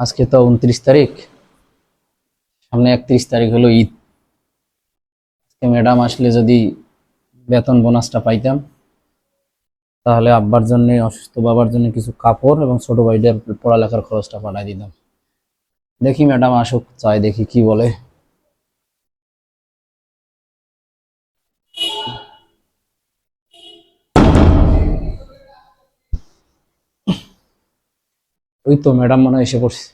আজকে তো 29 তারিখ, সামনে 31 তারিখ হলো ঈদ। ম্যাডাম আসলে যদি বেতন বোনাসটা পাইতাম, তাহলে আব্বার জন্য, অসুস্থ বাবার জন্য কিছু কাপড় এবং ছোট ভাইদের পড়ালেখার খরচটা পাঠাই দিতাম। দেখি ম্যাডাম আসুক, চাই দেখি কি বলে। ওই তো ম্যাডাম মনে হয় এসে পড়ছে।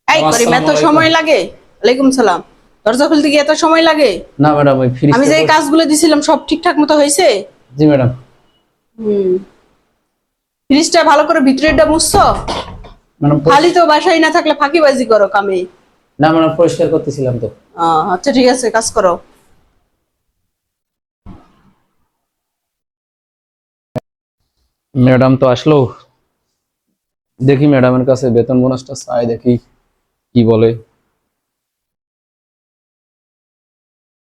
এই করিম, আসসালামু এত আলাইকুম। সময় লাগে? ওয়ালাইকুম সালাম। দরজা খুলতে গিয়ে এত সময় লাগে? না ম্যাডাম, ওই আমি ফ্রিজটা যে তো। এই কাজগুলো দিছিলাম সব ঠিকঠাক মতো হয়েছে? জি ম্যাডাম। হুম। ফ্রিজটা ভালো করে ভিতরেটা মুছছো? ম্যাডাম খালি তো বাসায় না থাকলে ফাঁকিবাজি করো কামে। না ম্যাডাম, পরিষ্কার করতেছিলাম তো। আচ্ছা ঠিক আছে, কাজ করো। ম্যাডাম তো আসলো, দেখি ম্যাডামের কাছে বেতন বোনাসটা চাই, দেখি কি বলে,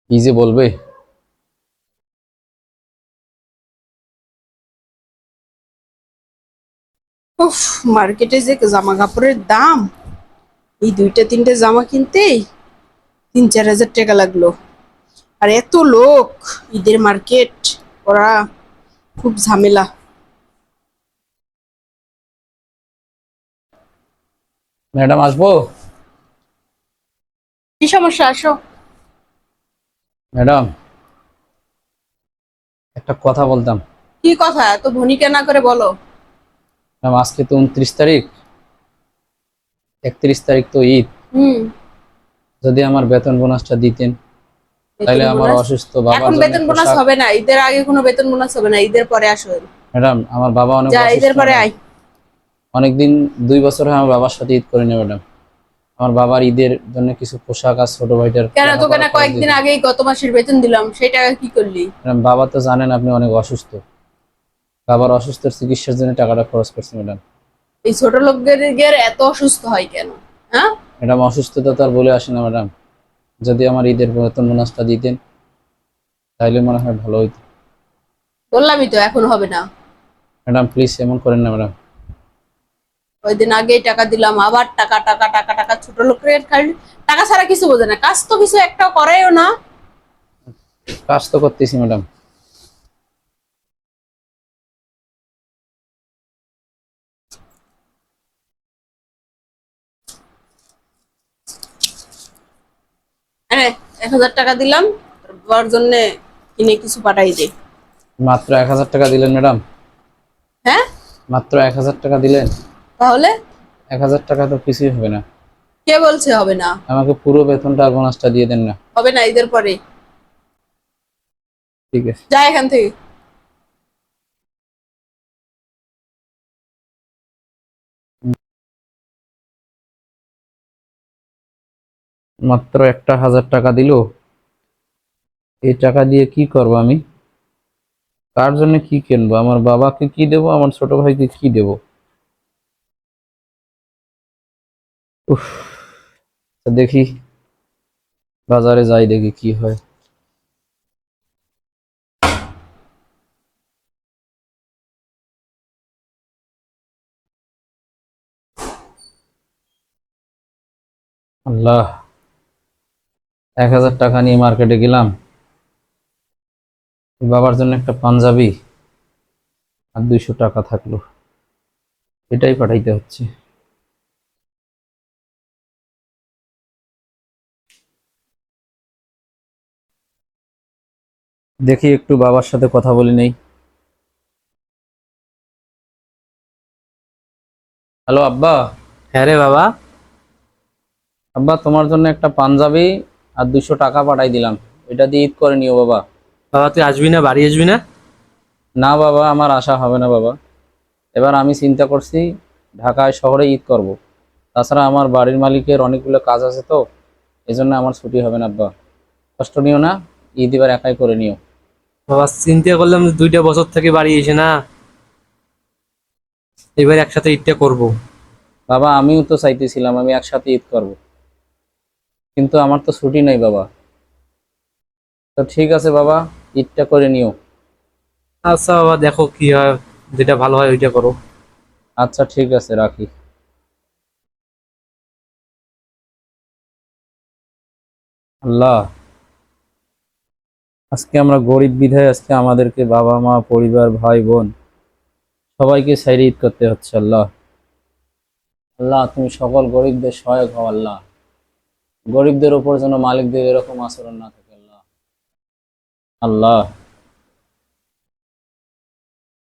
কি যে বলবে। উফ, মার্কেটে যে জামা কাপড়ের দাম, এই দুইটা তিনটে জামা কিনতেই 3-4 হাজার টাকা লাগলো। আর এত লোক, ঈদের মার্কেট করা খুব ঝামেলা। ম্যাডাম আসবো? কি সমস্যা, আসো। ম্যাডাম, একটা কথা বলতাম। কি কথা, এত ভনিকা না করে বলো। ম্যাডাম আজকে তো 29 তারিখ, 31 তারিখ তো ঈদ। হুম। যদি আমার বেতন বোনাসটা দিতেন, তাহলে বেতন আমার বোনাস? অসুস্থ বাবার এখন জন্য বেতন বোনাস পোশাক। হবে না, ঈদের আগে কোনো বেতন বোনাস হবে না, ঈদের পরে আসো। ম্যাডাম আমার বাবা অনেক যা, অসুস্থ ঈদের পরে ম্যাডাম। আয়। অনেকদিন, 2 বছর হয় আমার বাবার সাথে ঈদ করিনি ম্যাডাম। আমার বাবার ঈদের জন্য কিছু পোশাক আর ছোট ভাইটার কেন, তোকে লেখাপড়া না খরচ কয়েকদিন দিতে। আগেই গত মাসের বেতন দিলাম, সেই টাকা কি করলি? ম্যাডাম বাবা তো জানেন আপনি অনেক অসুস্থ, বাবার অসুস্থের চিকিৎসার জন্য টাকাটা খরচ করছি ম্যাডাম। এই ছোট লোকদের এত অসুস্থ হয় কেন? হ্যাঁ। ম্যাডাম অসুস্থতা তো আর বলে আসে না ম্যাডাম। যদি আমার ঈদের বেতন বোনাসটা দিতেন, তাহলে মনে হয় ভালো হইতো। বললামই তো এখন হবে না। ম্যাডাম প্লিজ এমন করেন না ম্যাডাম। কয়েকদিন আগেই টাকা দিলাম, আবার টাকা টাকা টাকা টাকা। ছোট লোকের খালি টাকা ছাড়া কিছু বোঝে না, কাজ তো কিছু একটাও করেও না। কাজ তো করতেছি ম্যাডাম। হ্যাঁ, 1,000 টাকা দিলাম, তোর বাবার জন্য কিনে কিছু পাঠাই দে। মাত্র 1,000 টাকা দিলেন ম্যাডাম? হ্যাঁ। মাত্র 1,000 টাকা দিলেন? তাহলে? 1,000 টাকা তো কিছুই হবে না। কে বলছে হবে না? আমাকে পুরো বেতনটা আর বোনাসটা দিয়ে দেন না। হবে না, ঈদের পরে। ঠিক আছে। যা এখান থেকে। মাত্র একটা 1,000 টাকা দিল, এই টাকা দিয়ে কি করব আমি? কার জন্য কি কিনবো? আমার বাবাকে কি দেবো, আমার ছোট ভাইকে কি দেবো? উফ, তো দেখি, বাজারে যাই দেখি কি হয়। আল্লাহ, 1,000 টাকা নিয়ে মার্কেটে গেলাম, বাবার জন্য একটা পাঞ্জাবি আর 200 টাকা থাকলো, এটাই পাঠাইতে হচ্ছে। দেখি একটু বাবার সাথে কথা বলি নেই। হ্যালো আব্বা। হ্যাঁ রে বাবা। আব্বা তোমার জন্য একটা পাঞ্জাবি আর 200 টাকা পাঠাই দিলাম, এটা দিয়ে ঈদ করে নিও বাবা। বাবা তুই আসবি না, বাড়ি আসবি না? না বাবা, আমার আশা হবে না বাবা। এবার আমি চিন্তা করছি ঢাকায় শহরে ঈদ করব। তাছাড়া আমার বাড়ির মালিকের অনেকগুলো কাজ আছে তো, এই জন্য আমার ছুটি হবে না আব্বা। কষ্ট নিও না, ঈদ এবার একাই করে নিও। বাবা চিন্তা করলাম যে 2টা বছর থেকে বাড়ি এসে না, এবার একসাথে ঈদটা করব। বাবা আমিও তো চাইতেছিলাম আমি একসাথে ঈদ করব, কিন্তু আমার তো ছুটি নেই বাবা। তো ঠিক আছে বাবা, ঈদটা করে নিও। আচ্ছা বাবা, দেখো কি হয়, যেটা ভালো হয় ওইটা করো। আচ্ছা ঠিক আছে, রাখি। আল্লাহ, আজকে আমরা গরিব বিধায় আজকে আমাদেরকে বাবা মা পরিবার ভাই বোন সবাইকে সাইরে ঈদ করতে হচ্ছে। আল্লাহ, আল্লাহ তুমি সকল গরিবদের সহায়ক হও। আল্লাহ, গরিবদের উপর যেন মালিকদের এরকম আচরণ না থাকে। আল্লাহ, আল্লাহ